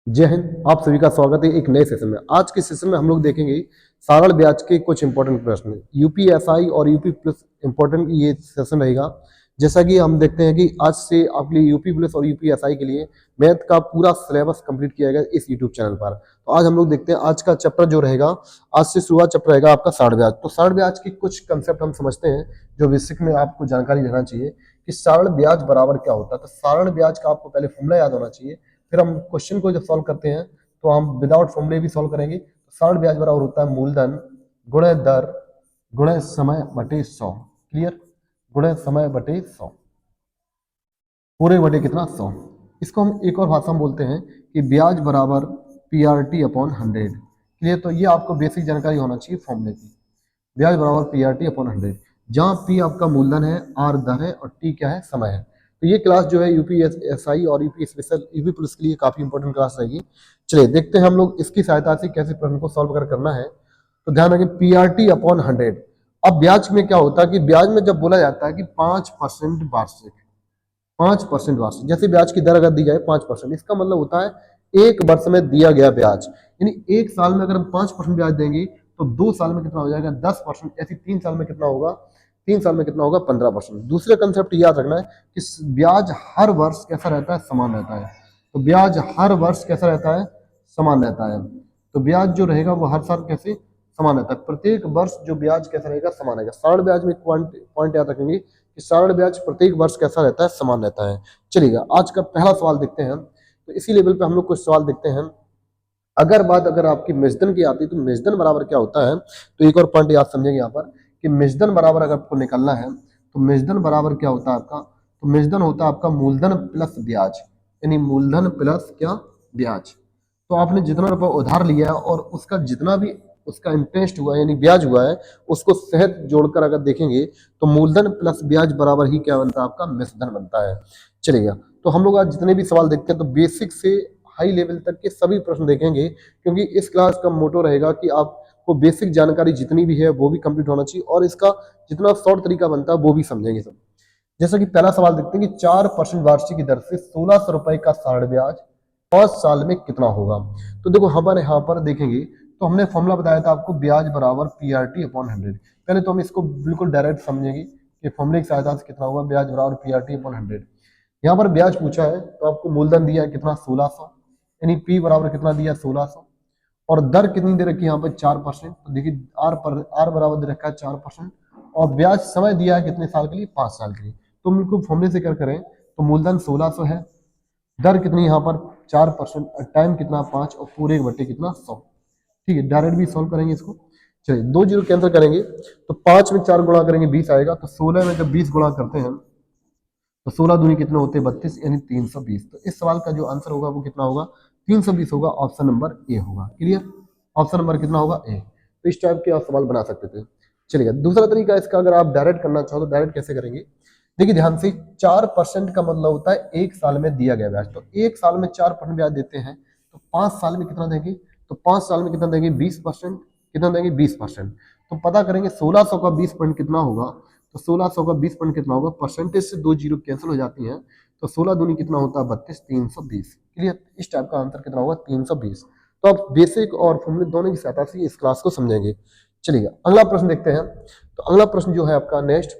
जय हिंद। आप सभी का स्वागत है एक नए सेशन में। आज के सेशन में हम लोग देखेंगे सारण ब्याज के कुछ इंपॉर्टेंट प्रश्न। यूपीएसआई और यूपी प्लस इंपॉर्टेंट ये सेशन रहेगा। जैसा कि हम देखते हैं कि आज से आपके लिए यूपी प्लस और यूपीएसआई के लिए मैथ का पूरा सिलेबस कंप्लीट किया गया इस यूट्यूब चैनल पर। तो आज हम लोग देखते हैं आज का चैप्टर जो रहेगा। आज से शुरुआत चैप्टर रहेगा आपका सारण ब्याज। तो सारण ब्याज की कुछ कंसेप्ट हम समझते हैं जो बेसिक में आपको जानकारी लेना चाहिए कि सारण ब्याज बराबर क्या होता है। तो सारण ब्याज का आपको पहले फॉर्मूला याद होना चाहिए। फिर हम क्वेश्चन को जब सॉल्व करते हैं तो हम विदाउट फॉर्मूले भी सॉल्व करेंगे। तो सारण ब्याज बराबर होता है मूलधन गुणे दर गुणे समय बटे 100। क्लियर? गुणे समय बटे 100, पूरे बटे कितना 100। इसको हम एक और भाषा में बोलते हैं कि ब्याज बराबर पीआरटी अपॉन 100। क्लियर? तो ये आपको बेसिक जानकारी होना चाहिए फॉर्मूले की। ब्याज बराबर पीआरटी अपॉन 100, जहां पी आपका मूलधन है, आर दर है और टी क्या है, समय है। तो ये क्लास जो है यूपीएसआई और यूपी स्पेशल यूपी पुलिस के लिए काफी इंपॉर्टेंट क्लास रहेगी। चलिए देखते हैं हम लोग इसकी सहायता से कैसे प्रश्न को सॉल्व करना है। तो ध्यान रखें पीआरटी अपॉन 100। अब ब्याज में क्या होता है कि ब्याज में जब बोला जाता है कि 5% वार्षिक, 5% वार्षिक, जैसे ब्याज की दर अगर दी जाए 5%, इसका मतलब होता है एक वर्ष में दिया गया ब्याज। यानी एक साल में अगर हम 5% ब्याज देंगे तो 2 साल में कितना हो जाएगा 10%। ऐसे 3 साल में कितना होगा, 3 साल में कितना होगा 15%। दूसरा कंसेप्ट याद रखना है कि ब्याज हर वर्ष कैसा रहता है, समान रहता है। तो ब्याज हर वर्ष कैसा रहता है, समान रहता है। तो ब्याज जो रहेगा वो हर साल कैसे समान रहता है, प्रत्येक वर्ष जो ब्याज कैसा रहेगा, समान रहेगा। सारण ब्याज में पॉइंट याद रखेंगे कि सारण ब्याज प्रत्येक वर्ष कैसा रहता है, समान रहता है। चलिएगा आज का पहला सवाल देखते हैं। तो इसी लेवल पे हम लोग कुछ सवाल देखते हैं। अगर आपकी मेजदन की आती है तो मेजदन बराबर क्या होता है। तो एक और पॉइंट याद समझेंगे यहाँ पर कि मेजदन बराबर अगर आपको निकालना है तो मेजदन बराबर क्या होता है आपका, तो मेजदन होता है आपका मूलधन प्लस ब्याज। यानी मूलधन प्लस क्या, ब्याज। तो आपने जितना रुपया उधार लिया है और उसका जितना भी उसका इंटरेस्ट हुआ है यानी ब्याज हुआ है, उसको सहित जोड़कर अगर देखेंगे तो मूलधन प्लस ब्याज बराबर ही क्या बनता है, आपका मेजदन बनता है। चलेगा। तो हम लोग आज जितने भी सवाल देखते हैं तो बेसिक से हाई लेवल तक के सभी प्रश्न देखेंगे, क्योंकि इस क्लास का मोटो रहेगा कि आपको बेसिक जानकारी जितनी भी है वो भी कंप्लीट होना चाहिए और इसका जितना शॉर्ट तरीका बनता है वो भी समझेंगे सब। जैसा कि पहला सवाल देखते हैं कि 4% वार्षिक की दर से 1600 रुपए का साढ़ ब्याज 5 साल में कितना होगा। तो देखो हमारे यहाँ पर देखेंगे तो हमने फॉर्मूला बताया था आपको, ब्याज बराबर पीआरटी अपॉन 100। पहले तो हम इसको बिल्कुल डायरेक्ट समझेंगे कि फॉर्मूले की सहायता से कितना होगा, ब्याज बराबर पीआरटी अपॉन 100। यहाँ पर ब्याज पूछा है तो आपको मूलधन दिया है कितना 1600, यानी पी बराबर कितना दिया 1600, और दर कितनी दे रखी है यहाँ पर 4%। तो देखिए आर बराबर दे रखा है 4%, और ब्याज समय दिया है कितने साल के लिए, 5 साल के लिए। तो हम इनको फॉर्मूले से कर करें तो मूलधन 1600 है, दर कितनी यहाँ पर 4%, टाइम कितना 5, और पूरे बट्टे कितना 100। ठीक है, डायरेक्ट भी सॉल्व करेंगे इसको। चलिए 2 जीरो कैंसिल करेंगे तो 5 में 4 गुणा करेंगे 20 आएगा। तो 16 में जब 20 गुणा करते हैं तो 16 दूनी कितने होते हैं 32, यानी 320। तो इस सवाल का जो आंसर होगा वो कितना होगा, 320 होगा। ऑप्शन नंबर ए होगा। क्लियर? ऑप्शन नंबर कितना होगा, ए। तो इस टाइप के आप सवाल बना सकते थे। चलिए दूसरा तरीका इसका, अगर आप डायरेक्ट करना चाहो तो डायरेक्ट कैसे करेंगे। देखिए ध्यान से, 4% का मतलब होता है एक साल में दिया गया ब्याज। तो एक साल में 4% ब्याज देते हैं तो 5 साल में कितना देंगे, तो 5 साल में कितना देंगे 20%। कितना देंगे 20%। तो पता करेंगे 1600 का 20% कितना होगा। तो 1600 का 20% कितना होगा, परसेंटेज से 2 जीरो कैंसिल हो जाती हैं। तो 16 दूनी कितना होता है 32, 320। क्लियर? इस टाइप का आंसर कितना होगा 320। तो आप बेसिक और फॉर्मूले दोनों की सहायता से इस क्लास को समझेंगे। चलिए अगला प्रश्न देखते हैं। तो अगला प्रश्न जो है आपका नेक्स्ट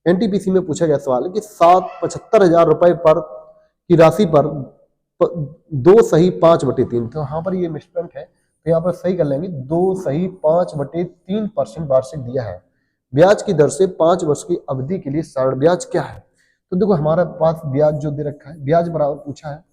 एनटीपीसी में पूछा गया सवाल है कि 75,000 रुपए पर की राशि पर 2 सही 5/3। तो यहाँ पर ये मिसप्रिंट है तो यहाँ पर सही कर लेंगे, 2 सही 5/3% वार्षिक दिया है। ब्याज की दर से 5 वर्ष की अवधि के लिए सारण ब्याज क्या है। तो देखो हमारे पास ब्याज जो दे रखा है, ब्याज बराबर पूछा है।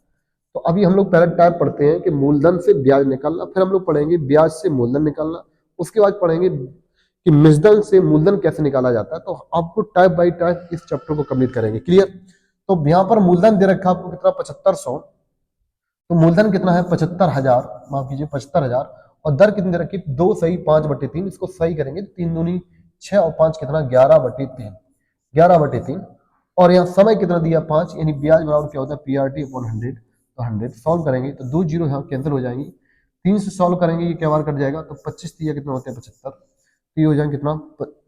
तो अभी हम लोग पहले टाइप पढ़ते हैं कि मूलधन से ब्याज निकालना, फिर हम लोग पढ़ेंगे ब्याज से मूलधन निकालना, उसके बाद पढ़ेंगे कि मिसदल से मूलधन कैसे निकाला जाता है। तो आपको टाइप बाय टाइप इस चैप्टर को कंप्लीट करेंगे। क्लियर? तो यहाँ पर मूलधन दे रखा है आपको कितना 7500। तो मूलधन कितना है 75,000, माफ कीजिए 75,000, और दर कितनी दे रखी 2 सही 5/3। इसको सही करेंगे 3 दूनी 6 और 5 कितना 11/3, 11/3। और यहाँ समय कितना दिया 5, यानी ब्याज बराबर क्या होता है पीआरटी अपॉन 100। तो 100 सॉल्व करेंगे तो 2 जीरो यहाँ कैंसिल हो जाएंगी। 3 से सॉल्व करेंगे ये क्या बार कट जाएगा। तो 25 दिया कितना होता है 75, तो ये हो जाएगा कितना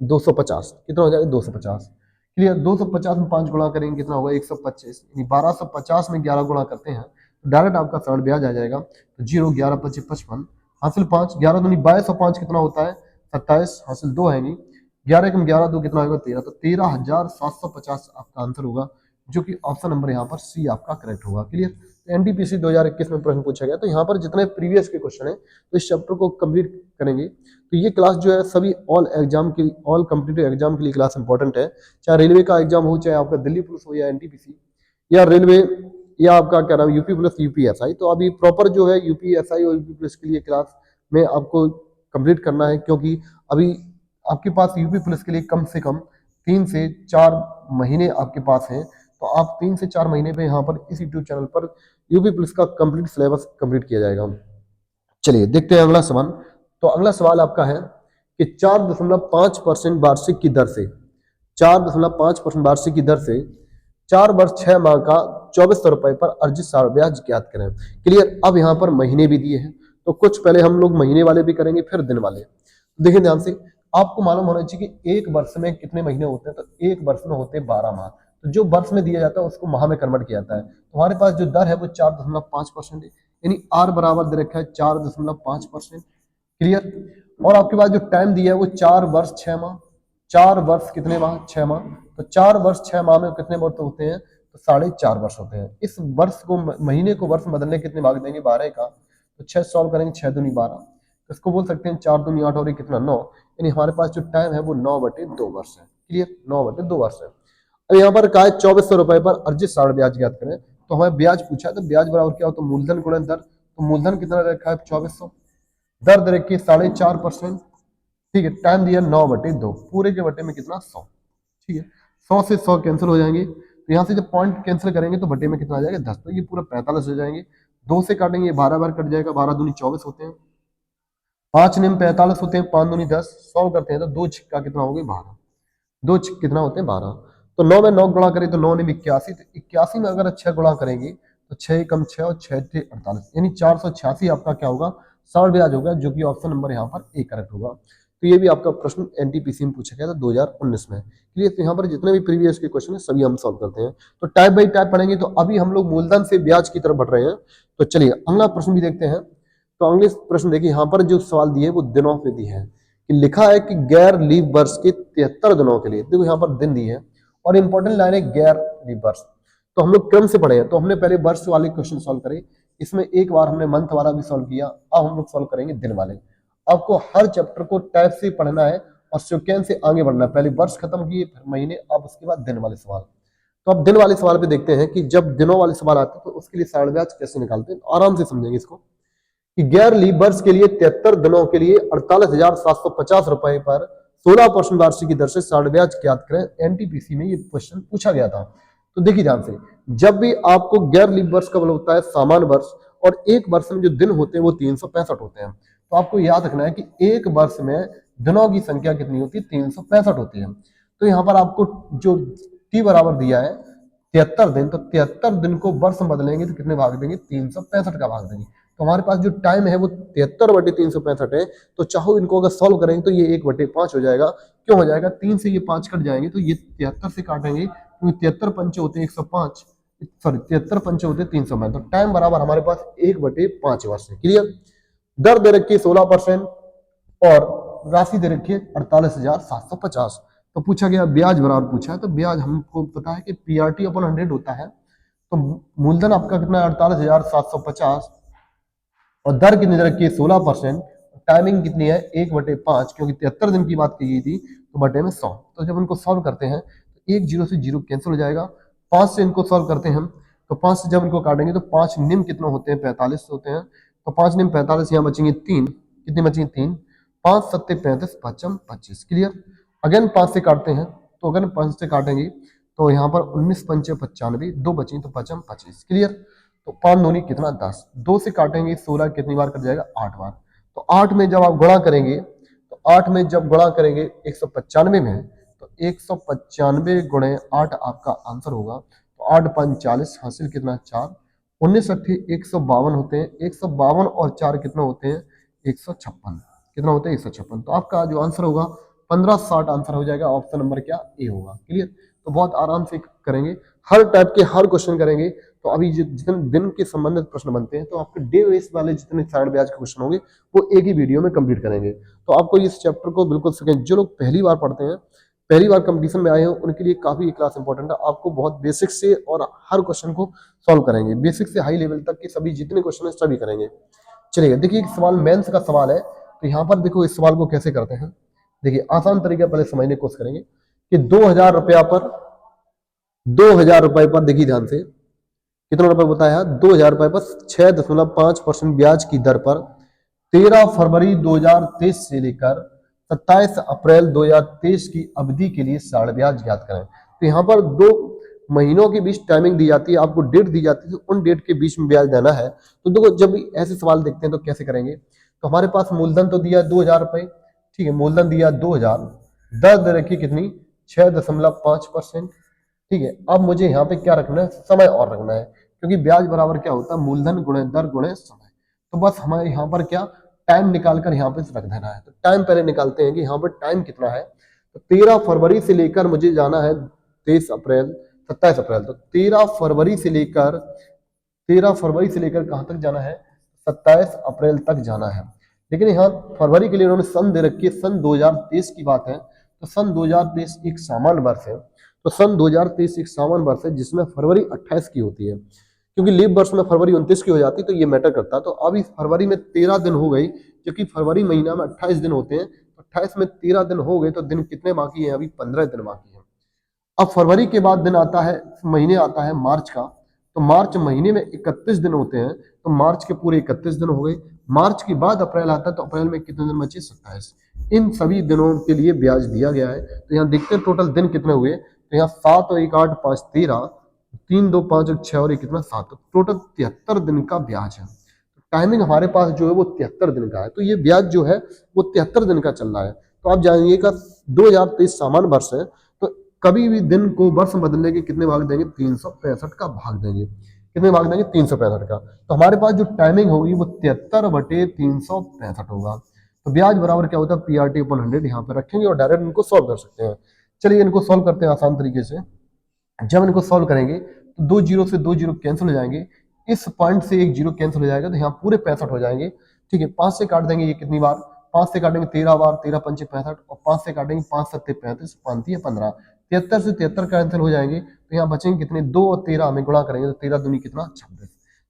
250। कितना हो जाएगा 250। क्लियर? 250 में 5 गुणा करेंगे कितना होगा 125, यानी 1250 में 11 गुणा करते हैं तो डायरेक्ट आपका सरल ब्याज आ जाएगा। तो 0, 11, 25, 55, हासिल 5, 11 दूनी 22 और 5 कितना होता है 27, हासिल 2 आएंगी, 11 कम 11 2 कितना होगा 13, तो 13,750 आपका आंसर होगा, जो कि ऑप्शन नंबर यहाँ पर सी आपका करेक्ट होगा। क्लियर। एनटीपीसी 2021 में प्रश्न पूछा गया। तो यहाँ पर जितने प्रीवियस के क्वेश्चन है तो इस चैप्टर को कंप्लीट करेंगे। तो ये क्लास जो है सभी ऑल कॉम्पिटिटिव एग्जाम के लिए क्लास इंपॉर्टेंट है, चाहे रेलवे का एग्जाम हो, चाहे आपका दिल्ली पुलिस हो, या एनटीपीसी, या रेलवे, या आपका क्या नाम यूपी प्लस यूपीएसआई। तो अभी प्रॉपर जो है यूपीएसआई और यूपी प्लस के लिए क्लास में आपको कंप्लीट करना है, क्योंकि अभी आपके पास यूपी पुलिस के लिए कम से कम 3 से 4 महीने आपके पास हैं। तो आप 3 से 4 महीने पे यहाँ पर इस यूट्यूब चैनल पर यूपी पुलिस का कंप्लीट सिलेबस कंप्लीट किया जाएगा। चलिए देखते हैं अगला सवाल। तो अगला सवाल आपका है कि 4.5% वार्षिक की दर से 4.5% वार्षिक की दर से 4 वर्ष 6 माह का 2400 रुपए पर अर्जित साल ब्याज ज्ञात करें। क्लियर। अब यहाँ पर महीने भी दिए हैं, तो कुछ पहले हम लोग महीने वाले भी करेंगे, फिर दिन वाले। देखिए ध्यान से, आपको मालूम होना चाहिए कि एक वर्ष में कितने महीने होते हैं। तो एक वर्ष में होते हैं 12 माह। तो जो वर्ष में दिया जाता है उसको माह में कन्वर्ट किया जाता है। तुम्हारे पास जो दर है वो 4.5% है, यानी आर बराबर दे रखा है 4.5%। क्लियर। और आपके पास जो टाइम दिया है वो 4 वर्ष 6 माह। 4 वर्ष कितने माह 6 माह। तो 4 वर्ष 6 माह में कितने वर्ष होते हैं, तो 4.5 वर्ष होते हैं। इस वर्ष को महीने को वर्ष में बदलने कितने भाग देंगे 12 का, तो 6 सॉल्व करेंगे, 6 दूनी 12, तो इसको बोल सकते हैं 4 दूनी 8 और ये कितना 9, यानी हमारे पास जो टाइम है वो 9/2 वर्ष है। क्लियर। 9/2 वर्ष है। अब यहाँ पर कहा है 2400 रुपए पर अर्जित साल ब्याज ज्ञात करें। तो हमें ब्याज पूछा है, तो ब्याज बराबर क्या हो, तो मूलधन गुणन दर। तो मूलधन कितना रखा है 2400, दर दे रखी है 4.5%। ठीक है। टाइम दिया 9/2, पूरे के बटे में कितना 100। ठीक है। 100 से 100 कैंसिल हो जाएंगे, तो यहाँ से जब पॉइंट कैंसिल करेंगे तो बटे में कितना आ जाएगा 10, तो ये पूरा 45 हो जाएंगे। 2 से काटेंगे 12 बार कट जाएगा, 12 दूनी 24 होते हैं, 5 निम 45 होते हैं, 5 दूनी 10, सॉल्व करते हैं तो 2 छिक्का कितना हो गए 12, 2 छिक कितना होते हैं 12। तो 9 में 9 गुणा करें तो 9 निम 81, तो 81 में अगर 6 गुणा करेंगे तो 6 कम 6 और 6 थे 48, यानी 486 आपका क्या होगा साल ब्याज होगा, जो कि ऑप्शन नंबर यहाँ पर ए करेक्ट होगा। तो ये भी आपका प्रश्न एनटीपीसी में पूछा गया था 2019 में। क्लियर। तो यहाँ पर जितने भी प्रीवियस के क्वेश्चन है सभी हम सॉल्व करते हैं। तो टाइप बाई टाइप पढ़ेंगे। तो अभी हम लोग मूलधन से ब्याज की तरफ बढ़ रहे हैं। तो चलिए अगला प्रश्न भी देखते हैं। तो अगले प्रश्न देखिए, यहाँ पर जो सवाल दिए वो दिनों पे दिए हैं, कि लिखा है कि गैर लीव वर्ष के 73 दिनों के लिए, देखो यहाँ पर दिन दिए हैं और इंपॉर्टेंट लाइन है गैर लीव वर्ष। तो हम लोग क्रम से पढ़े हैं। तो हमने पहले वर्ष वाले क्वेश्चन सॉल्व करे, इसमें एक बार हमने मंथ वाला भी सॉल्व किया। अब हम लोग सॉल्व करेंगे दिन वाले। आपको हर चैप्टर को टाइप से पढ़ना है और सिक्वेंस से आगे बढ़ना है। पहले वर्ष खत्म किए, फिर महीने, अब उसके बाद दिन वाले सवाल। तो अब दिन वाले सवाल पे देखते हैं कि जब दिनों वाले सवाल आते हैं तो उसके लिए साढ़ ब्याज कैसे निकालते हैं। आराम से समझेंगे इसको, कि गैर लीव वर्ष के लिए 73 दिनों के लिए 48,750 रुपए पर 16% वार्षिक की दर से साढ़ ब्याज ज्ञात करें। एनटीपीसी में ये क्वेश्चन पूछा गया था। तो देखिए ध्यान से, जब भी आपको गैर लीव वर्ष का मतलब होता है सामान्य वर्ष, और एक वर्ष में जो दिन होते हैं वो 365 होते हैं। तो आपको याद रखना है कि एक वर्ष में दिनों की संख्या कितनी होती है 365 होती है। तो यहाँ पर आपको जो टी बराबर दिया है 73 दिन, तो 73 दिन को वर्ष में बदलेंगे तो कितने भाग देंगे 365 का भाग देंगे। तो हमारे पास जो टाइम है वो 73/365 है। तो चाहो इनको अगर सॉल्व करेंगे तो ये 1/5 हो जाएगा। क्यों हो जाएगा, 3 से ये 5 कट जाएंगे तो ये 73 से काटेंगे, क्योंकि 73 पंचे होते हैं 105, सॉरी 73 पंचे होते हैं 305। तो टाइम बराबर हमारे पास 1/5 वर्ष है। क्लियर। दर दे रखी है 16% और राशि दे रखी है 48,750। तो पूछा गया ब्याज बराबर पूछा है। तो ब्याज हमको पता है कि PRT/100 होता है। तो मूलधन आपका कितना है 48,750 और दर कितनी रखी है 16%। टाइमिंग कितनी है 1/5, क्योंकि 73 दिन की बात की गई थी, तो बटे में 100। तो जब इनको सॉल्व करते हैं तो 1 0 से 0 कैंसिल हो जाएगा। 5 से इनको सॉल्व करते हैं, तो 5 से जब इनको काटेंगे तो 5 निम कितना होते हैं 45 होते हैं। तो 5 निम 45, यहाँ बचेंगे 3, कितनी बचेंगे 3, 5 7 35, 5 25। क्लियर। अगेन 5 से काटते हैं, तो अगर 5 से काटेंगे तो यहाँ पर 19 पंचे 95, 2 बची तो 5 25। क्लियर। तो 5 दूनी कितना 10, 2 से काटेंगे 16, कितनी बार कट जाएगा 8 बार। तो 8 में जब आप गुणा करेंगे, तो 8 में जब गुणा करेंगे 195 में, तो 195 गुणे 8 आपका आंसर होगा। तो 8 5 40, हासिल कितना 4, 19 अट्ठी 152 होते हैं। 152 और 4 कितना होते हैं 156, कितना होता है 156। तो आपका जो आंसर होगा 1560 आंसर हो जाएगा। ऑप्शन नंबर क्या ए होगा। क्लियर। तो बहुत आराम से करेंगे। हर टाइप के हर क्वेश्चन करेंगे। तो अभी जितने दिन के संबंधित प्रश्न बनते हैं तो आपके डे बेस वाले जितने सारण ब्याज के क्वेश्चन होंगे वो एक ही वीडियो में कंप्लीट करेंगे। तो आपको इस चैप्टर को बिल्कुल सेकेंड, जो लोग पहली बार पढ़ते हैं, पहली बार कंपटीशन में आए हैं, उनके लिए काफी ये क्लास इंपॉर्टेंट है। आपको बहुत बेसिक से और हर क्वेश्चन को सॉल्व करेंगे, बेसिक से हाई लेवल तक के सभी जितने क्वेश्चन है सभी करेंगे। चलिए देखिए, एक सवाल मेंस का सवाल है। तो यहाँ पर देखो इस सवाल को कैसे करते हैं। देखिए आसान तरीका पहले समझने की कोशिश करेंगे कि 2000 रुपए पर देखिए ध्यान से, कितना रुपए बताया, 2000 रुपए पर 6.5% ब्याज की दर पर 13 फरवरी 2023 से लेकर 27 अप्रैल 2023 की अवधि के लिए साढ़ ब्याज ज्ञात करें। तो यहाँ पर 2 महीनों के बीच टाइमिंग दी जाती है, आपको डेट दी जाती है, उन डेट के बीच में ब्याज देना है। तो देखो जब ऐसे सवाल देखते हैं तो कैसे करेंगे। तो हमारे पास मूलधन तो दिया 2000 रुपए, ठीक है, मूलधन दिया 2000, दर दे रखी कितनी, 6.5%, ठीक है। अब मुझे यहाँ पे क्या रखना है, समय और रखना है, क्योंकि ब्याज बराबर क्या होता है, मूलधन गुणे दर गुणे समय। तो बस हमें यहाँ पर क्या टाइम निकालकर यहाँ पे रख देना है। तो टाइम पहले निकालते हैं कि यहाँ पर टाइम कितना है। तो 13 फरवरी से लेकर मुझे जाना है 23 अप्रैल 27 अप्रैल। तो 13 फरवरी से लेकर कहाँ तक जाना है, 27 अप्रैल तक जाना है। लेकिन यहाँ फरवरी के लिए उन्होंने सन दे रखी है, सन 2023 की बात है। तो सन 2023 एक सामान्य वर्ष है। तो सन 2023 एक सामान्य वर्ष है जिसमें फरवरी 28 की होती है, क्योंकि लीप वर्ष में फरवरी 29 की हो जाती है, तो ये मैटर करता है। तो अब इस फरवरी में 13 दिन हो गई, क्योंकि फरवरी महीना में 28 दिन होते हैं। तो 28 में 13 दिन हो गए, तो दिन कितने बाकी हैं, अभी 15 दिन बाकी है। अब फरवरी के बाद दिन आता है, महीने आता है मार्च का। तो मार्च महीने में 31 दिन होते हैं, तो मार्च के पूरे 31 दिन हो गए। मार्च के बाद अप्रैल आता है, तो अप्रैल में कितने दिन बचे, 27। इन सभी दिनों के लिए ब्याज दिया गया है। तो यहाँ देखते हैं टोटल दिन कितने हुए। तो यहाँ 7 और 1 8 5 13, 3 2 5 और 6 और 1 कितना 7, तो टोटल 73 दिन का ब्याज है। टाइमिंग हमारे पास जो है वो 73 दिन का है। तो ये ब्याज जो है वो 73 दिन का चल रहा है। तो आप जानिएगा 2023 सामान्य वर्ष है, तो कभी भी दिन को वर्ष में बदलने के कितने भाग देंगे, 365 का भाग देंगे। कितने भाग देंगे, 365 का। तो हमारे पास जो टाइमिंग होगी वो 73/365 होगा। तो ब्याज बराबर क्या होता है, PRT/100 यहाँ पे रखेंगे और डायरेक्ट इनको सॉल्व कर सकते हैं। चलिए इनको सॉल्व करते हैं आसान तरीके से। जब इनको सॉल्व करेंगे तो 2 जीरो से 2 जीरो कैंसिल हो जाएंगे, इस पॉइंट से 1 जीरो कैंसिल हो जाएगा, तो यहाँ पूरे 65 हो जाएंगे, ठीक है। 5 से काट देंगे, ये कितनी बार, 5 से काटेंगे 13 बार, 13 पंचे 65, और 5 से काटेंगे 5 सत्ते 35, 5 तिये 15, 73 से 73 कैंसिल हो जाएंगे, तो यहाँ बचेंगे कितने, 2 और 13 हमें गुणा करेंगे, तो 13 दूनी कितना, 26।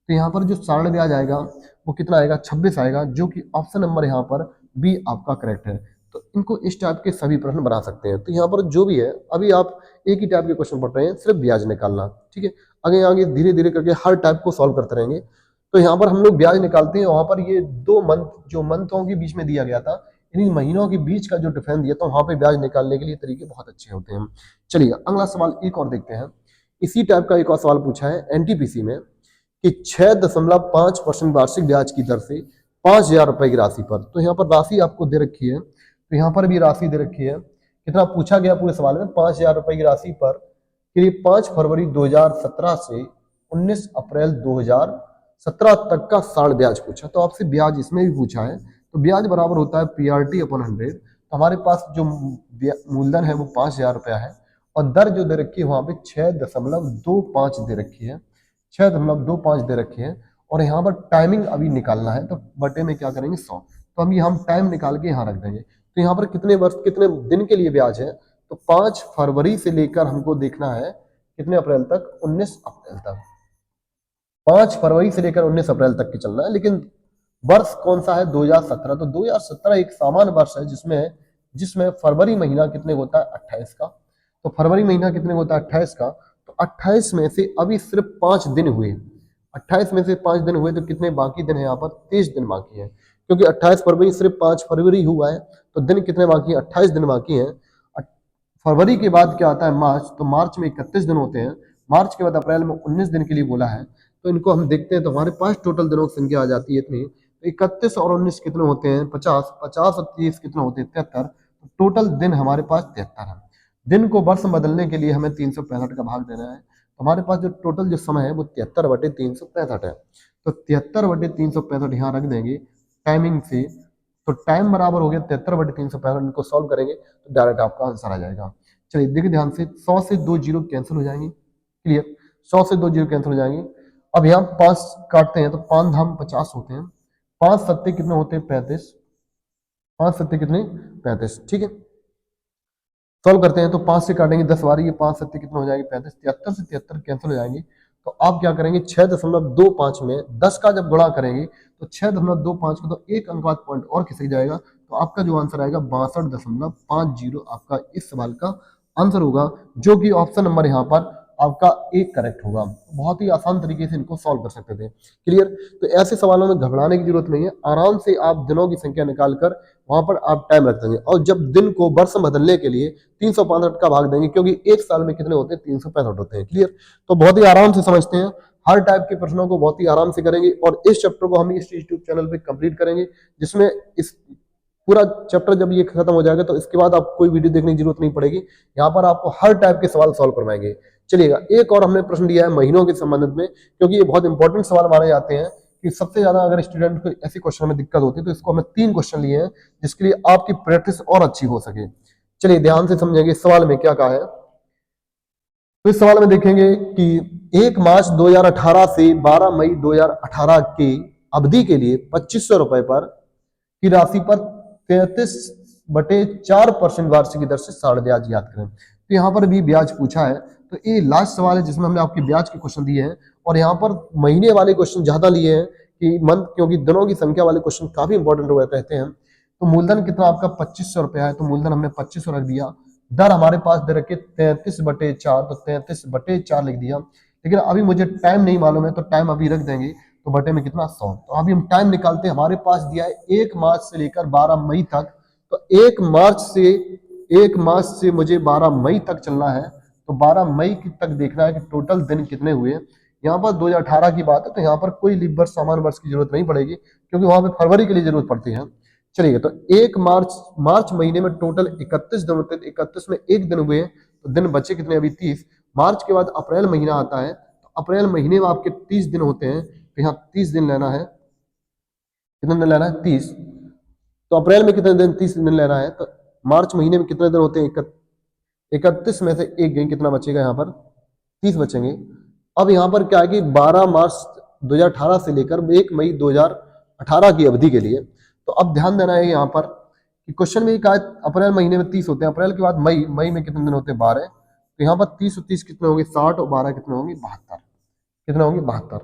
तो यहाँ पर जो सारण ब्याज आएगा वो कितना आएगा, 26 आएगा, जो कि ऑप्शन नंबर यहाँ पर बी आपका करेक्ट है। तो इनको इस टाइप के सभी प्रश्न बना सकते हैं। तो यहाँ पर जो भी है, अभी आप एक ही टाइप के क्वेश्चन पढ़ रहे हैं, सिर्फ ब्याज निकालना, ठीक है। आगे आगे धीरे धीरे करके हर टाइप को सॉल्व करते रहेंगे। तो यहाँ पर हम लोग ब्याज निकालते हैं, वहां पर ये 2 मंथ जो मंथों के बीच में दिया गया था, इन महीनों के बीच का जो डिफरेंस दिया था, वहां पे ब्याज निकालने के लिए तरीके बहुत अच्छे होते हैं। चलिए अगला सवाल एक और देखते हैं। इसी टाइप का एक और सवाल पूछा है एनटीपीसी में कि 6.5% वार्षिक ब्याज की दर से 5000 रुपए की राशि पर। तो यहाँ पर राशि आपको दे रखी है, तो यहाँ पर भी राशि दे रखी है। कितना पूछा गया पूरे सवाल में, 5000 रुपए की राशि पर के लिए 5 फरवरी 2017 से 19 अप्रैल 2017 तक का साढ़ ब्याज पूछा। तो आपसे ब्याज इसमें भी पूछा है। तो ब्याज बराबर होता है PRT/100। तो हमारे पास जो मूलधन है वो 5000 रुपया है, और दर जो दे रखी है वहां पे 6.25 दे रखी है, 6.25 दे रखी है। और यहाँ पर टाइमिंग अभी निकालना है, तो बटे में क्या करेंगे 100। तो अभी हम टाइम निकाल के यहाँ रख देंगे। तो यहाँ पर कितने वर्ष कितने दिन के लिए ब्याज है, तो 5 फरवरी से लेकर हमको देखना है कितने अप्रैल तक, 19 अप्रैल तक। 5 फरवरी से लेकर 19 अप्रैल तक की चलना है। लेकिन वर्ष कौन सा है, 2017। तो 2017 एक सामान्य वर्ष है जिसमें जिसमें फरवरी महीना कितने होता है, 28 का। तो फरवरी महीना कितने होता है, 28 का। तो 28 में से अभी सिर्फ 5 दिन हुए, 28 में से 5 दिन हुए, तो कितने बाकी दिन है यहाँ पर, 23 दिन बाकी है। क्योंकि 28 फरवरी सिर्फ 5 फरवरी हुआ है, तो दिन कितने बाकी है, 28 दिन बाकी है। फरवरी के बाद क्या आता है, मार्च। तो मार्च में 31 दिन होते हैं, मार्च के बाद अप्रैल में 19 दिन के लिए बोला है। तो इनको हम देखते हैं, तो हमारे पास टोटल दिनों की संख्या आ जाती है इतनी। तो 31 और 19 कितने होते हैं, 50, 50 और 30 कितने होते हैं, 73। तो टोटल दिन हमारे पास 73 है। दिन को वर्ष में बदलने के लिए हमें 365 का भाग देना है। तो हमारे पास जो टोटल जो समय है वो 73/365 है। तो 73/365 यहाँ रख देंगे टाइमिंग से। तो टाइम बराबर हो गया 73/365। इनको सॉल्व करेंगे तो डायरेक्ट आपका आंसर आ जाएगा। चलिए देखिए ध्यान से, 100 से 2 जीरो कैंसिल हो जाएंगे, क्लियर, 100 से 2 जीरो कैंसिल हो जाएंगे। अब यहाँ 5 काटते हैं तो 5 धाम 50 होते हैं, 5 सत्ते कितने होते हैं 35, 5 सत्ते कितने 35, ठीक है। सॉल्व करते हैं तो 5 से काटेंगे 10 बार, ये 5 सत्ते कितने हो जाएंगे 35, 73 से 73 कैंसिल हो जाएंगे। तो आप क्या करेंगे 6.25 में 10 का जब गुणा करेंगे तो 6.25 का तो एक अंक बाद पॉइंट और खिसक जाएगा, तो आपका जो आंसर आएगा 62.50 आपका इस सवाल का आंसर होगा, जो कि ऑप्शन नंबर यहाँ पर आपका एक करेक्ट होगा। बहुत ही आसान तरीके से इनको सॉल्व कर सकते थे, क्लियर। तो ऐसे सवालों में घबराने की जरूरत नहीं है, आराम से आप दिनों की संख्या निकालकर वहां पर आप टाइम रख देंगे, और जब दिन को वर्ष में बदलने के लिए 365 का भाग देंगे, क्योंकि एक साल में कितने होते हैं 365 होते हैं, क्लियर। तो बहुत ही आराम से समझते हैं, हर टाइप के प्रश्नों को बहुत ही आराम से करेंगे, और इस चैप्टर को हम इस यूट्यूब चैनल पे कंप्लीट करेंगे, जिसमें इस पूरा चैप्टर जब ये खत्म हो जाएगा तो इसके बाद आपको कोई वीडियो देखने की जरूरत नहीं पड़ेगी, यहाँ पर आपको हर टाइप के सवाल सॉल्व करवाएंगे। चलिएगा, एक और हमने प्रश्न लिया है महीनों के संबंधित में, क्योंकि ये बहुत इंपॉर्टेंट सवाल माने जाते हैं कि सबसे ज्यादा अगर स्टूडेंट को ऐसे क्वेश्चन में दिक्कत होती है, तो इसको हमें 3 क्वेश्चन लिए हैं जिसके लिए आपकी प्रैक्टिस और अच्छी हो सके। चलिए ध्यान से समझेंगे सवाल में क्या कहा है। तो इस सवाल में देखेंगे कि 1 मार्च 2018 से 12 मई 2018 की अवधि के लिए 2500 रुपए पर की राशि पर 33/4% वार्षिक दर से साढ़ ब्याज याद करें। तो यहाँ पर भी ब्याज पूछा है, तो ये लास्ट सवाल है जिसमें हमने आपके ब्याज के क्वेश्चन दिए हैं, और यहाँ पर महीने वाले क्वेश्चन ज्यादा लिए हैं कि मंथ, क्योंकि दिनों की संख्या वाले क्वेश्चन काफी इंपॉर्टेंट हुए रहते हैं। तो मूलधन कितना आपका 2500 रुपया है, तो मूलधन हमने 2500 रख दिया, दर हमारे पास दे रखे 33/4, तो 33/4 लिख दिया। लेकिन अभी मुझे टाइम नहीं मालूम है, तो टाइम अभी रख देंगे, तो बटे में कितना 100। तो अभी हम टाइम निकालते हैं, हमारे पास दिया है 1 मार्च से लेकर 12 मई तक, तो 1 मार्च से मुझे 12 मई तक चलना है, तो 12 मई तक देखना है कि टोटल दिन कितने हुए। यहाँ पर 2018 की बात है, तो यहाँ पर कोई लीप वर्ष सामान्य वर्ष की जरूरत नहीं पड़ेगी, क्योंकि वहां पे फरवरी के लिए जरूरत पड़ती है। चलिए, तो 1 मार्च महीने में टोटल 31 दिन होते हैं, 31 में एक दिन हुए, तो दिन बचे कितने अभी 30। मार्च के बाद अप्रैल महीना आता है, तो अप्रैल महीने में आपके 30 दिन होते हैं, तो यहाँ 30 दिन लेना है, कितने दिन लेना है 30। तो अप्रैल में कितने दिन 30 दिन लेना है, तो मार्च महीने में कितने दिन होते हैं 31 में से एक गई, कितना बचेगा यहाँ पर 30 बचेंगे। अब यहाँ पर क्या है कि 12 मार्च 2018 से लेकर 1 मई 2018 की अवधि के लिए, तो अब ध्यान देना है यहाँ पर कि क्वेश्चन में कहा अप्रैल महीने में 30 होते हैं, अप्रैल के बाद मई में कितने दिन होते हैं 12, तो यहाँ पर 30 और 30 कितने होंगे 60, और 12 कितने होंगे 72, कितने होंगे 72,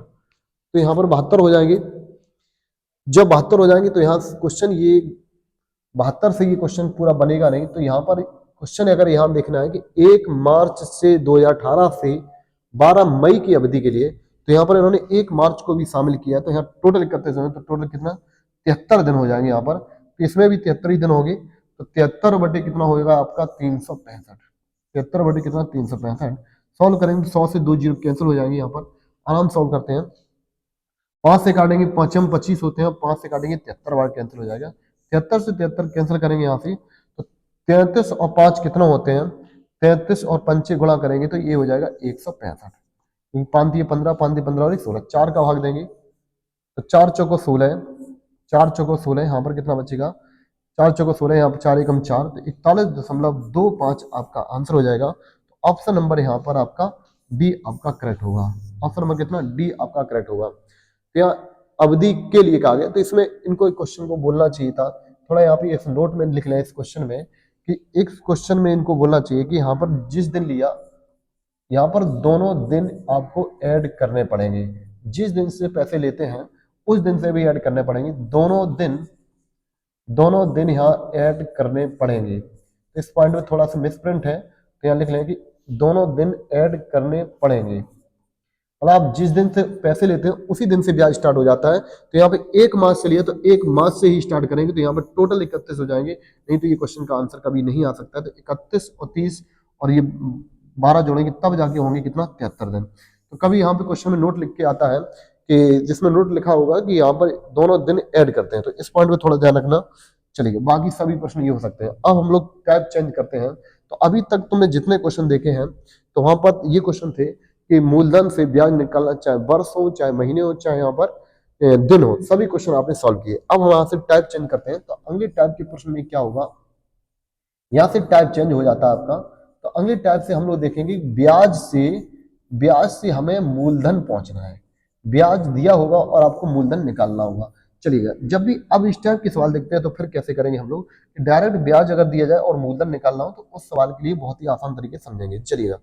तो यहाँ पर 72 हो जाएंगे। जब 72 हो जाएंगे तो यहाँ क्वेश्चन ये 72 से ये क्वेश्चन पूरा बनेगा नहीं, तो यहाँ पर क्वेश्चन अगर यहाँ देखना है कि 1 मार्च से 2018 से 12 मई की अवधि के लिए, तो यहाँ पर इन्होंने 1 मार्च को भी शामिल किया, तो यहाँ टोटल 31 दिन, तो टोटल कितना 73 दिन हो जाएंगे यहाँ पर, तो इसमें भी 73 ही दिन होंगे, तो 73 बटे कितना होगा आपका 365, 73 बटे कितना 365। सॉल्व करेंगे 100 से 2 जीरो कैंसिल हो जाएंगे, यहाँ पर आराम सॉल्व करते हैं। 5 से काटेंगे 5 25 होते हैं, 5 से काटेंगे 73 बार कैंसिल हो जाएगा, 73 से 73 कैंसिल करेंगे यहाँ से, तो 33 और 5 कितना होते हैं 33 और 5 गुणा करेंगे तो ये हो जाएगा 165, 5 दिए 15, 5 दिए 15 और 16, 4 का भाग देंगे तो 4 चौको 16, 4 चौको 16, यहाँ पर कितना बचेगा 4 चौको 16, यहाँ पर 4 एकम 4, तो 41.25 आपका आंसर हो जाएगा। तो ऑप्शन नंबर यहाँ पर आपका डी आपका करेक्ट होगा, ऑप्शन नंबर कितना डी आपका करेक्ट होगा। तो यहाँ अवधि के लिए कहा गया, तो इसमें इनको एक क्वेश्चन को बोलना चाहिए था, थोड़ा यहाँ पे इस नोट में लिख लें इस क्वेश्चन में कि एक क्वेश्चन में इनको बोलना चाहिए कि यहाँ पर जिस दिन लिया, यहाँ पर दोनों दिन आपको ऐड करने पड़ेंगे, जिस दिन से पैसे लेते हैं उस दिन से भी ऐड करने पड़ेंगे, दोनों दिन यहाँ ऐड करने पड़ेंगे। तो इस पॉइंट में थोड़ा सा मिसप्रिंट है, तो यहाँ लिख लें कि दोनों दिन ऐड करने पड़ेंगे, मतलब आप जिस दिन से पैसे लेते हैं उसी दिन से ब्याज स्टार्ट हो जाता है। तो यहाँ पे 1 मार्च से लिए तो 1 मार्च से ही स्टार्ट करेंगे, तो यहाँ पर टोटल 31 हो जाएंगे, नहीं तो ये क्वेश्चन का आंसर कभी नहीं आ सकता है। तो 31 और 30 और ये 12 जोड़ेंगे तब जाके होंगे कितना 73 दिन। तो कभी यहाँ पे क्वेश्चन में नोट लिख के आता है कि जिसमें नोट लिखा होगा कि यहाँ पर दोनों दिन ऐड करते हैं, तो इस पॉइंट में थोड़ा ध्यान रखना। चलिए, बाकी सभी प्रश्न ये हो सकते हैं। अब हम लोग टाइप चेंज करते हैं। तो अभी तक तुमने जितने क्वेश्चन देखे हैं, तो वहां पर ये क्वेश्चन थे कि मूलधन से ब्याज निकालना, चाहे वर्ष हो, चाहे महीने हो, चाहे यहाँ पर दिन हो, सभी क्वेश्चन आपने सॉल्व किए। अब हम यहाँ से टाइप चेंज करते हैं। तो अगले टाइप के प्रश्न में क्या होगा, यहाँ से टाइप चेंज हो जाता है आपका। तो अगले टाइप से हम लोग देखेंगे ब्याज से ब्याज से हमें मूलधन पहुंचना है, ब्याज दिया होगा और आपको मूलधन निकालना होगा। चलिएगा, जब भी अब इस टाइप के सवाल देखते हैं तो फिर कैसे करेंगे हम लोग, डायरेक्ट ब्याज अगर दिया जाए और मूलधन निकालना हो तो उस सवाल के लिए बहुत ही आसान तरीके से समझेंगे। चलिएगा,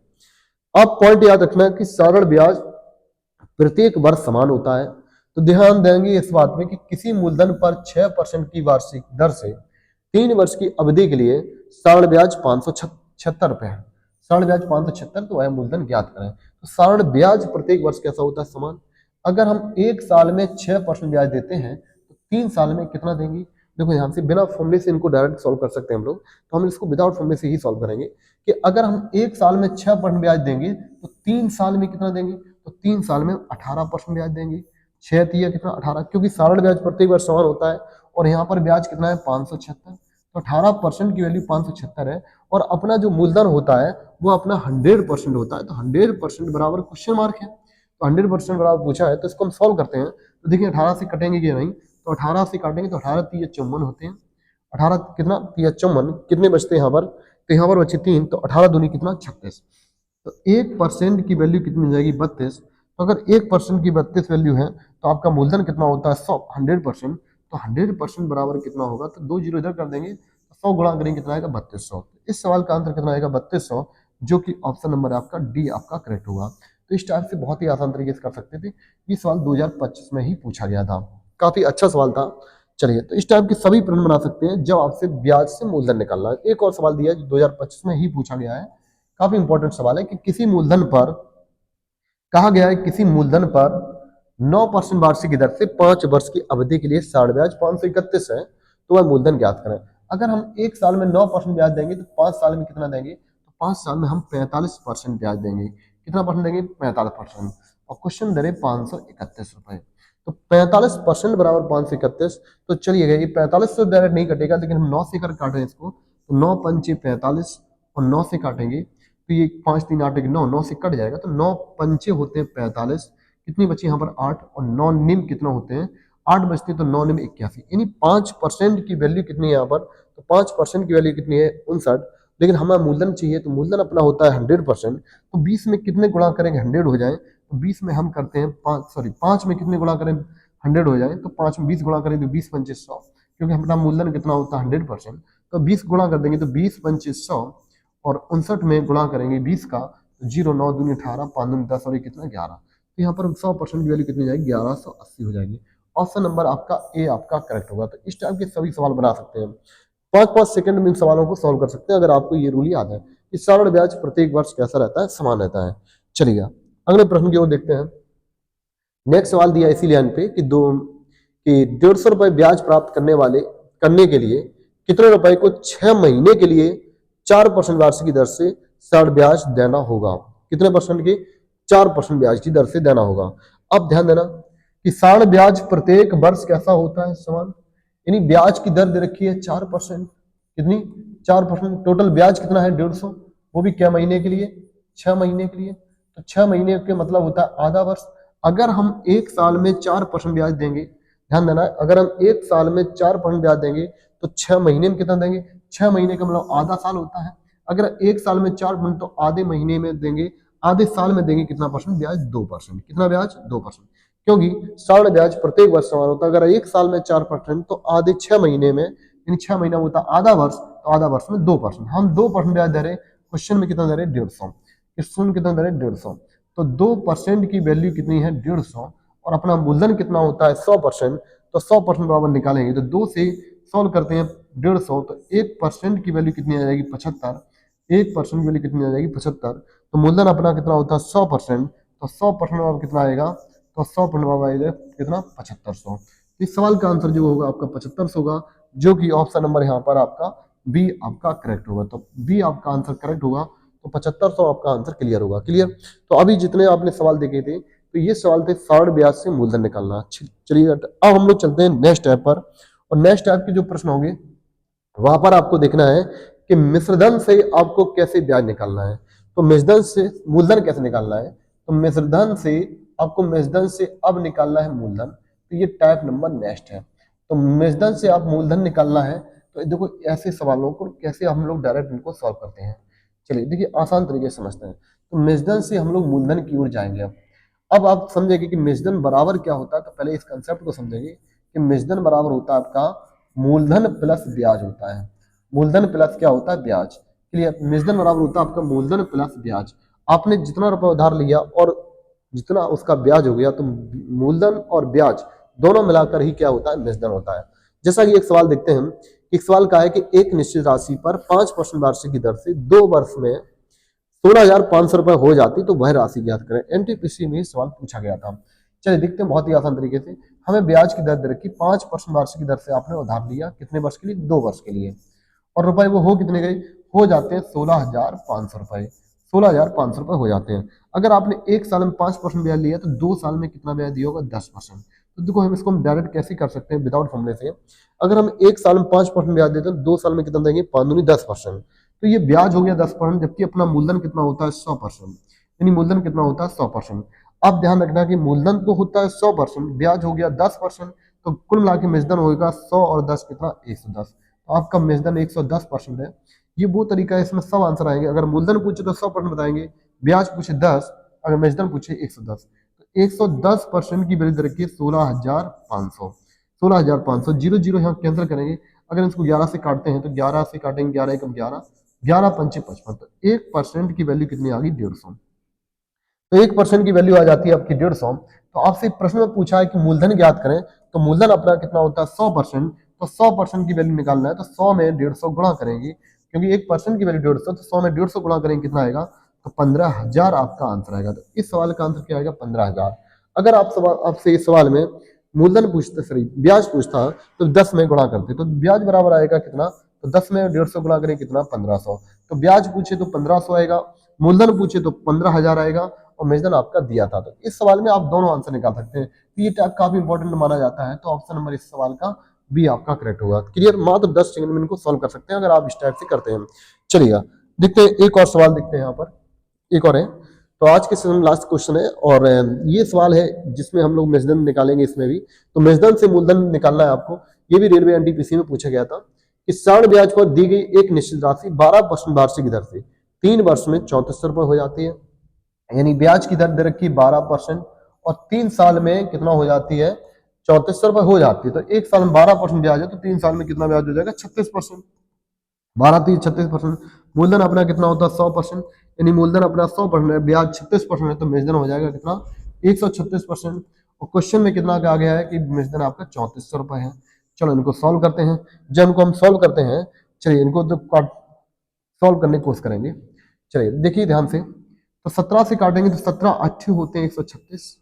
अब पॉइंट याद रखना है कि सरल ब्याज प्रत्येक वर्ष समान होता है। तो ध्यान देंगे इस बात में कि किसी मूलधन पर 6% की वार्षिक दर से 3 वर्ष की अवधि के लिए सरल ब्याज 576 रुपए है। सरल ब्याज 576, तो वह मूलधन ज्ञात करें। तो सरल ब्याज प्रत्येक वर्ष कैसा होता है, समान। अगर हम एक साल में 6% ब्याज देते हैं तो 3 साल में कितना देंगे। देखो ध्यान से, बिना फॉर्मूले से इनको डायरेक्ट सॉल्व कर सकते हैं हम लोग, तो हम इसको विदाउट फॉर्मूले से ही सॉल्व करेंगे कि अगर हम एक साल में 6% ब्याज देंगे तो 3 साल में कितना देंगे। तो 3 साल में 18% ब्याज देंगे। 6 तिया कितना, 18, क्योंकि सरल ब्याज प्रत्येक वर्ष समान होता है और यहाँ पर ब्याज कितना है, 576। तो 18% की वैल्यू 576 है और अपना जो मूलधन होता है वो अपना 100% होता है। तो 100% बराबर क्वेश्चन मार्क है। तो 100% बराबर पूछा है तो इसको हम सॉल्व करते हैं। तो देखिए 18 से कटेंगे कि नहीं, तो 18 से काटेंगे तो 18 तिया 54 होते हैं। 18 कितना, तिया 54, कितने बचते हैं यहाँ पर, तो यहाँ पर बचे 3, तो 18 दूनी कितना, 36। तो 1% की वैल्यू कितनी हो जाएगी, 32। तो अगर 1% की 32 वैल्यू है तो आपका मूलधन कितना होता है, 100, 100%। तो 100% बराबर कितना होगा, तो 2 जीरो इधर कर देंगे तो 100 गुणा करेंगे कितना आएगा, 3200। इस सवाल का आंसर कितना आएगा, 3200, जो कि ऑप्शन नंबर आपका डी आपका करेक्ट होगा। तो इस टाइप से बहुत ही आसान तरीके से कर सकते थे। ये सवाल 2025 में ही पूछा गया था, काफी अच्छा सवाल था। चलिए, तो इस टाइप के सभी प्रश्न बना सकते हैं जब आपसे ब्याज से मूलधन निकालना है। एक और सवाल दिया है जो 2025 में ही पूछा गया है, काफी इंपॉर्टेंट सवाल है कि किसी मूलधन पर, कहा गया है किसी मूलधन पर 9% वार्षिक दर से 5 वर्ष की अवधि के लिए सरल ब्याज 531 है, तो वह मूलधन ज्ञात करें। अगर हम एक साल में 9% ब्याज देंगे तो 5 साल में कितना देंगे, तो 5 साल में हम 45% ब्याज देंगे। कितना परसेंट देंगे, 45%। और क्वेश्चन दर है 531 रुपए। तो 45% बराबर 531। तो चलिए, ये 45 से डायरेक्ट नहीं कटेगा, लेकिन हम 9 से कर काटें इसको, तो 9 पंचे 45 और 9 से काटेंगे तो ये 5 3 8 9, 9 से कट जाएगा, तो 9 पंचे होते हैं 45। कितनी बची यहाँ पर, 8, और 9 निम कितना होते हैं, 8 बचते हैं, तो 9 निम 81। यानी 5% की वैल्यू कितनी है यहाँ पर, तो 5% की वैल्यू कितनी है, 59। लेकिन हमें मूलधन चाहिए, तो मूलधन अपना होता है 100%। तो 20 में कितने गुणा करेंगे 100 हो जाए, तो 20 में हम करते हैं 5 में कितने गुणा करें 100 हो जाए, तो 5 में 20 गुणा करें तो 20 पंचे 100, क्योंकि अपना मूलधन कितना होता है 100%। तो 20 गुणा कर देंगे तो 20 पंचे 100, और 59 में गुणा करेंगे 20 का, तो 0 9 दूनी 18, 5 दूनी 10 और ये कितना 11। तो यहाँ पर 100% की वैल्यू कितनी जाएगी, 1180 हो जाएगी। ऑप्शन नंबर आपका ए आपका करेक्ट होगा। तो इस टाइप के सभी सवाल बना सकते हैं, 5-5 सेकंड में इन सवालों को सॉल्व कर सकते हैं अगर आपको ये रूल याद है कि सरल ब्याज प्रत्येक वर्ष कैसा रहता है, समान रहता है। चलिए अगले प्रश्न की ओर देखते हैं। नेक्स्ट सवाल दिया इसी लाइन पे कि 150 रुपए ब्याज प्राप्त करने के लिए कितने रुपए को 6 महीने के लिए 4% वार्षिक दर से सरल ब्याज देना होगा। कितने परसेंट की, 4% ब्याज की दर से देना होगा। अब ध्यान देना कि सरल ब्याज प्रत्येक वर्ष कैसा होता है, समान। यानी ब्याज की दर दे रखी है 4%, कितनी, 4%। टोटल ब्याज कितना है, 150, वो भी क्या महीने के लिए, 6 महीने के लिए। तो 6 महीने के मतलब होता है आधा वर्ष। अगर हम एक साल में 4% ब्याज देंगे, ध्यान देना, अगर हम एक साल में 4% ब्याज देंगे तो 6 महीने में कितना देंगे, 6 महीने का मतलब आधा साल होता है। अगर एक साल में 4% तो आधे महीने में देंगे, आधे साल में देंगे कितना परसेंट ब्याज, 2%। कितना ब्याज, 2%। क्योंकि सरल ब्याज प्रत्येक वर्ष समान होता है। अगर एक साल में 4% तो आधे 6 महीने में, यानी 6 महीना होता है आधा वर्ष, तो आधा वर्ष में 2%। हम 2% ब्याज दे रहे हैं, क्वेश्चन में कितना दे रहे हैं, 150। क्वेश्चन कितना दे रहे हैं, 150। तो 2% की वैल्यू कितनी है, 150, और अपना मूलधन कितना होता है 100%। तो 100% बराबर निकालेंगे तो 2 से सॉल्व करते हैं 150, तो 1% की वैल्यू कितनी आ जाएगी, 75। 1% की वैल्यू कितनी आ जाएगी, 75। तो मूलधन अपना कितना होता है 100%, तो 100% बराबर कितना आएगा, तो 100% बराबर आएगा कितना, 7500। इस सवाल का आंसर जो होगा आपका 7500 होगा, जो कि ऑप्शन नंबर यहाँ पर आपका बी आपका करेक्ट होगा। तो बी आपका आंसर करेक्ट होगा, तो 7500 आपका आंसर क्लियर होगा। क्लियर। तो अभी जितने आपने सवाल देखे थे, तो ये सवाल थे सरल ब्याज से मूलधन निकालना। चलिए अब हम लोग चलते हैं नेक्स्ट टाइप पर, और नेक्स्ट टाइप के जो प्रश्न होंगे वहां पर आपको देखना है कि मिश्रधन से आपको कैसे ब्याज निकालना है। तो मिश्रधन से मूलधन कैसे निकालना है, तो मिश्रधन से आपको मिश्रधन से अब निकालना है मूलधन। तो ये टाइप नंबर नेक्स्ट है। तो मिश्रधन से आप मूलधन निकालना है, तो देखो ऐसे सवालों को कैसे हम लोग डायरेक्ट इनको सॉल्व करते हैं। चलिए देखिए आसान तरीके से समझते हैं। तो मेजधन से हम लोग मूलधन की ओर जाएंगे। अब आप समझेंगे कि मेजधन बराबर क्या होता है, तो पहले इस कंसेप्ट को समझेंगे कि मेजधन बराबर होता है आपका मूलधन प्लस ब्याज होता है। मूलधन प्लस क्या होता है, ब्याज। क्लियर। मेजधन बराबर होता है आपका मूलधन प्लस ब्याज। आपने जितना रुपया उधार लिया और जितना उसका ब्याज हो गया, तो मूलधन और ब्याज दोनों मिलाकर ही क्या होता है, मेजधन होता है। जैसा कि एक सवाल देखते हैं, एक सवाल का है कि एक निश्चित राशि पर 5% वार्षिक की दर से 2 वर्ष में 16,500 रुपए हो जाती तो वह राशि ज्ञात करें। एनटीपीसी में सवाल पूछा गया था। चलिए देखते हैं बहुत ही आसान तरीके से। हमें ब्याज की दर दे रखी 5% वार्षिक की दर से आपने उधार लिया, कितने वर्ष के लिए, 2 वर्ष के लिए, और रुपए वो हो कितने गए, हो जाते हैं 16,500 रुपए। 16,500 रुपए हो जाते हैं। अगर आपने एक साल में 5% ब्याज लिया तो 2 साल में कितना ब्याज दिया होगा, 10%। तो देखो हम इसको डायरेक्ट कैसे कर सकते हैं, विदाउट फॉर्मूले से। अगर हम एक साल में 5% ब्याज देते हैं, 2 साल में कितना देंगे, 5 दूनी 10%। तो ये ब्याज हो गया 10%, जबकि अपना मूलधन कितना होता है, 100%। यानी मूलधन कितना होता है, 100%। अब ध्यान रखना कि मूलधन तो होता है 100%, ब्याज हो गया 10%, तो कुल मिला के मेजधन होगा 100 और 10 कितना, 110। तो आपका मेजधन 110% है। ये वो तरीका है, इसमें सब आंसर आएंगे। अगर मूलधन पूछे तो 100% बताएंगे, ब्याज पूछे 10, अगर मेजधन पूछे 110। तो 110% की वैल्यू दे रखी है 16,500। 16,500, जीरो जीरो यहाँ कैंसिल करेंगे। अगर इसको 11 से काटते हैं तो 11 से काटेंगे, 11 एकम 11, 11 पंचे 55। तो 1% की वैल्यू कितनी आ गई, 150। तो 1% की वैल्यू आ जाती है आपकी 150। तो आपसे प्रश्न में पूछा है कि मूलधन ज्ञात करें, तो मूलधन अपना कितना होता है, 100%। तो 100% की वैल्यू निकालना है तो 100 में 150 गुणा करेंगे, क्योंकि 1% की वैल्यू 150, तो 100 में 150 गुणा करेंगे, कितना आएगा, तो 15,000 आपका आंसर आएगा। तो इस सवाल का आंसर क्या आएगा, 15,000। अगर आप सवाल आपसे इस सवाल में मूलधन पूछते, सॉरी ब्याज पूछता, तो 10 में गुणा करते, तो ब्याज बराबर आएगा कितना, तो 10 में 150 गुणा करें कितना, 1500। तो ब्याज पूछे तो 1500 आएगा, मूलधन पूछे तो 15,000 आएगा, और मेजधन आपका दिया था। तो इस सवाल में आप दोनों आंसर निकाल सकते हैं। तो ये टैग काफी इंपॉर्टेंट माना जाता है, तो ऑप्शन नंबर इस सवाल का बी आपका करेक्ट होगा। क्लियर। मात्र 10 सेकंड में इनको सॉल्व कर सकते हैं अगर आप इस टाइप से करते हैं। चलिएगा देखते हैं, एक और सवाल देखते हैं। यहाँ पर एक और है, तो आज के सेशन में लास्ट क्वेश्चन है, और ये सवाल है जिसमें हम लोग मेजधन निकालेंगे। इसमें भी तो मेजधन से मूलधन निकालना है आपको। ये भी रेलवे एनटीपीसी में पूछा गया था कि साढ़ ब्याज पर दी गई एक निश्चित राशि 12% वार्षिक दर से 3 वर्ष में 3400 रुपए हो जाती है। यानी ब्याज की दर दे रखी 12%, और 3 साल में कितना हो जाती है, 3400 रुपए हो जाती है। तो एक साल में 12% ब्याज है, तो 3 साल में कितना ब्याज हो जाएगा, 36%। 12 3 36%। मूलधन अपना कितना होता है, 100%। यानी मूलधन अपना 100% है, ब्याज 36% है, तो मेजधन हो जाएगा कितना, 136%। और क्वेश्चन में कितना आ गया है कि मेजधन आपका 3400 रुपए है। चलो इनको सॉल्व करते हैं। जब इनको हम सॉल्व करते हैं, चलिए इनको तो सॉल्व करने की कोशिश करेंगे। चलिए देखिए ध्यान से, तो 17 से काटेंगे तो 17 8 होते हैं 136,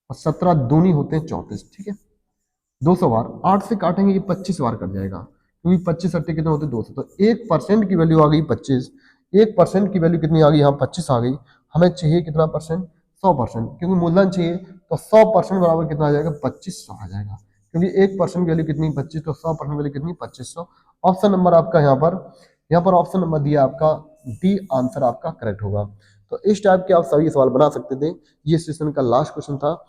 और 17 दूनी होते हैं 34। ठीक है, 200 बार। 8 से काटेंगे ये 25 बार कट जाएगा, क्योंकि 25 अट्टे कितने होते हैं, 200। तो 1% की वैल्यू आ गई 25। 1% की वैल्यू कितनी आ गई, यहाँ 25 आ गई। हमें चाहिए कितना परसेंट, 100%, क्योंकि मूलधन चाहिए। तो 100% बराबर कितना आ जाएगा, 2500 आ जाएगा, क्योंकि 1% की वैल्यू कितनी, 25, तो 100% वैल्यू कितनी, 2500। ऑप्शन नंबर आपका यहाँ पर ऑप्शन नंबर दिया आपका डी, आंसर आपका करेक्ट होगा। तो इस टाइप के आप सभी सवाल बना सकते थे। ये सेशन का लास्ट क्वेश्चन था।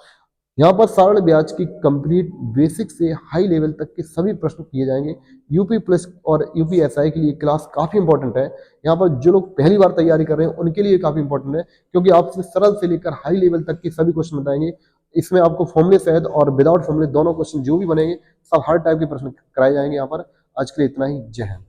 यहाँ पर सारण ब्याज की कंप्लीट बेसिक से हाई लेवल तक के सभी प्रश्न किए जाएंगे। यूपी प्लस और यूपीएसआई के लिए क्लास काफी इंपॉर्टेंट है। यहाँ पर जो लोग पहली बार तैयारी कर रहे हैं उनके लिए काफी इंपॉर्टेंट है, क्योंकि आपसे सरल से लेकर हाई लेवल तक के सभी क्वेश्चन बताएंगे। इसमें आपको फॉर्मूले सहित और विदाउट फॉर्मूले दोनों क्वेश्चन जो भी बनेंगे, सब हर टाइप के प्रश्न कराए जाएंगे यहाँ पर। आज के लिए इतना ही। जय हिंद।